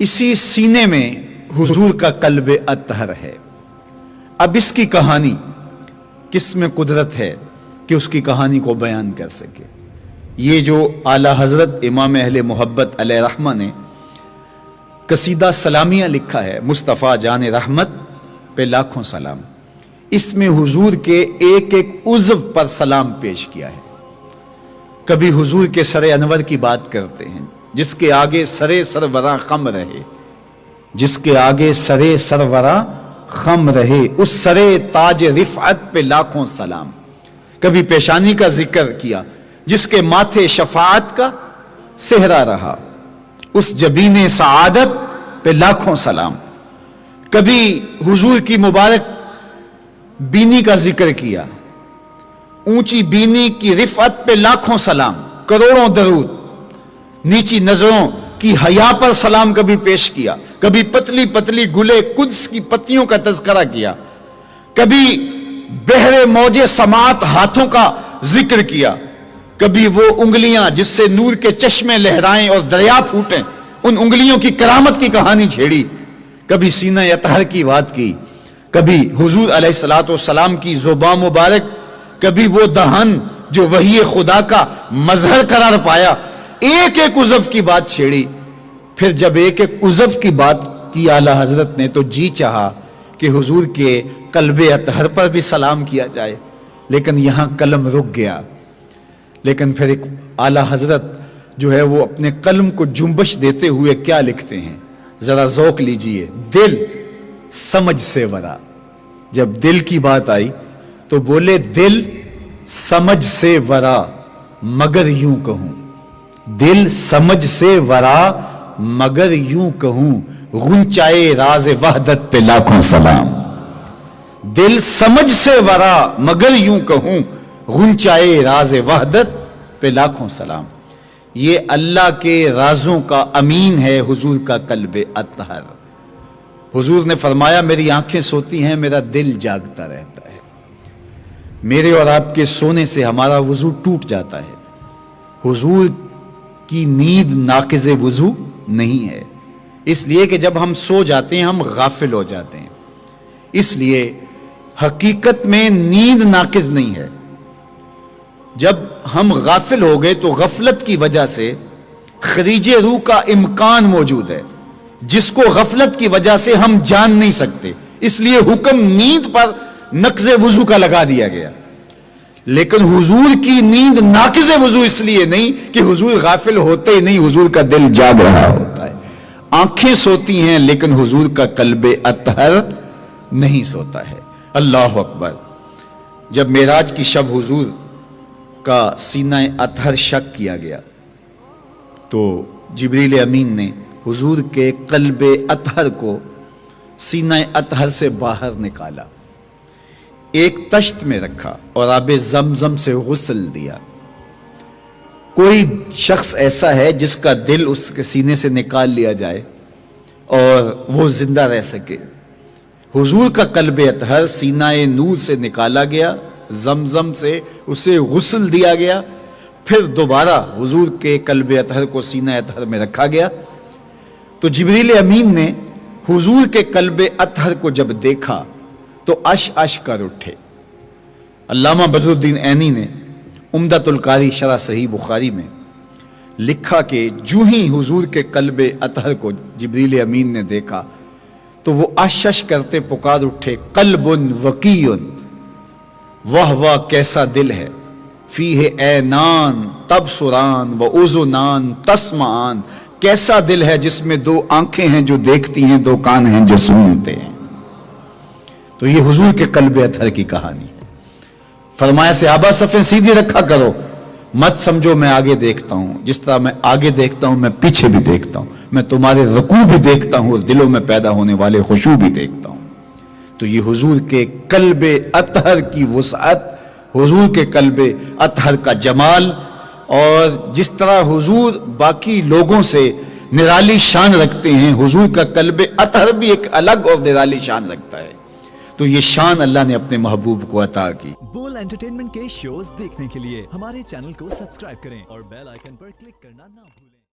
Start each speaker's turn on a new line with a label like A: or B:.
A: اسی سینے میں حضور کا قلب اطہر ہے۔ اب اس کی کہانی کس میں قدرت ہے کہ اس کی کہانی کو بیان کر سکے؟ یہ جو اعلیٰ حضرت امام اہل محبت علیہ رحمہ نے قصیدہ سلامیہ لکھا ہے، مصطفیٰ جان رحمت پہ لاکھوں سلام، اس میں حضور کے ایک ایک عضو پر سلام پیش کیا ہے۔ کبھی حضور کے سر انور کی بات کرتے ہیں، جس کے آگے سرے سرورا خم رہے، جس کے آگے سرے سرورا خم رہے، اس سرے تاج رفعت پہ لاکھوں سلام۔ کبھی پیشانی کا ذکر کیا، جس کے ماتھے شفاعت کا صحرا رہا، اس جبین سعادت پہ لاکھوں سلام۔ کبھی حضور کی مبارک بینی کا ذکر کیا، اونچی بینی کی رفعت پہ لاکھوں سلام، کروڑوں درود۔ نیچی نظروں کی حیا پر سلام کبھی پیش کیا، کبھی پتلی پتلی گلے قدس کی پتیوں کا تذکرہ کیا، کبھی بحر موج سماعت ہاتھوں کا ذکر کیا، کبھی وہ انگلیاں جس سے نور کے چشمے لہرائیں اور دریا پھوٹیں، ان انگلیوں کی کرامت کی کہانی چھیڑی، کبھی سینہ اطہر کی بات کی، کبھی حضور علیہ السلام کی زبان مبارک، کبھی وہ دہن جو وحی خدا کا مظہر قرار پایا، ایک ایک عضو کی بات چھیڑی۔ پھر جب ایک ایک عضو کی بات کی اعلیٰ حضرت نے تو جی چاہا کہ حضور کے قلب اطہر پر بھی سلام کیا جائے، لیکن یہاں قلم رک گیا۔ لیکن پھر ایک اعلیٰ حضرت جو ہے وہ اپنے قلم کو جنبش دیتے ہوئے کیا لکھتے ہیں، ذرا ذوق لیجئے۔ دل سمجھ سے ورا، جب دل کی بات آئی تو بولے دل سمجھ سے ورا مگر یوں کہوں، دل سمجھ سے ورا مگر یوں کہوں، غنچائے راز وحدت پہ لاکھوں سلام۔ دل سمجھ سے ورا مگر یوں کہوں، غنچائے راز وحدت پہ لاکھوں سلام۔ یہ اللہ کے رازوں کا امین ہے حضور کا قلب اطہر۔ حضور نے فرمایا میری آنکھیں سوتی ہیں، میرا دل جاگتا رہتا ہے۔ میرے اور آپ کے سونے سے ہمارا وضو ٹوٹ جاتا ہے، حضور کی نیند ناقض وضو نہیں ہے، اس لیے کہ جب ہم سو جاتے ہیں ہم غافل ہو جاتے ہیں، اس لیے حقیقت میں نیند ناقض نہیں ہے۔ جب ہم غافل ہو گئے تو غفلت کی وجہ سے خریج روح کا امکان موجود ہے، جس کو غفلت کی وجہ سے ہم جان نہیں سکتے، اس لیے حکم نیند پر نقض وضو کا لگا دیا گیا۔ لیکن حضور کی نیند ناقض وضو اس لیے نہیں کہ حضور غافل ہوتے نہیں، حضور کا دل جاگ رہا ہوتا ہے۔ آنکھیں سوتی ہیں لیکن حضور کا قلب اطہر نہیں سوتا ہے۔ اللہ اکبر۔ جب معراج کی شب حضور کا سینہ اطہر شک کیا گیا تو جبریل امین نے حضور کے قلب اطہر کو سینہ اطہر سے باہر نکالا، ایک تشت میں رکھا اور آب زمزم سے غسل دیا۔ کوئی شخص ایسا ہے جس کا دل اس کے سینے سے نکال لیا جائے اور وہ زندہ رہ سکے؟ حضور کا قلب اطہر سینہ نور سے نکالا گیا، زمزم سے اسے غسل دیا گیا، پھر دوبارہ حضور کے قلب اطہر کو سینہ اطہر میں رکھا گیا۔ تو جبریل امین نے حضور کے قلب اطہر کو جب دیکھا تو اش اش کر اٹھے۔ علامہ بدر الدین عینی نے عمدۃ القاری شرح صحیح بخاری میں لکھا کہ جو ہی حضور کے قلب اطہر کو جبریل امین نے دیکھا تو وہ اش اش کرتے پکار اٹھے، قلب وقی، واہ واہ کیسا دل ہے، فیہ عینان تبصران و اذنان تسمعان، کیسا دل ہے جس میں دو آنکھیں ہیں جو دیکھتی ہیں، دو کان ہیں جو سنتے ہیں۔ تو یہ حضور کے قلب اطہر کی کہانی ہے۔ فرمایا صحابہ صفیں سیدھی رکھا کرو، مت سمجھو میں آگے دیکھتا ہوں، جس طرح میں آگے دیکھتا ہوں میں پیچھے بھی دیکھتا ہوں، میں تمہارے رکوع بھی دیکھتا ہوں اور دلوں میں پیدا ہونے والے خشوع بھی دیکھتا ہوں۔ تو یہ حضور کے قلب اطہر کی وسعت، حضور کے قلب اطہر کا جمال، اور جس طرح حضور باقی لوگوں سے نرالی شان رکھتے ہیں، حضور کا قلب اطہر بھی ایک الگ اور نرالی شان رکھتا ہے۔ تو یہ شان اللہ نے اپنے محبوب کو عطا کی۔
B: بول انٹرٹینمنٹ کے شوز دیکھنے کے لیے ہمارے چینل کو سبسکرائب کریں اور بیل آئیکن پر کلک کرنا نہ بھولیں۔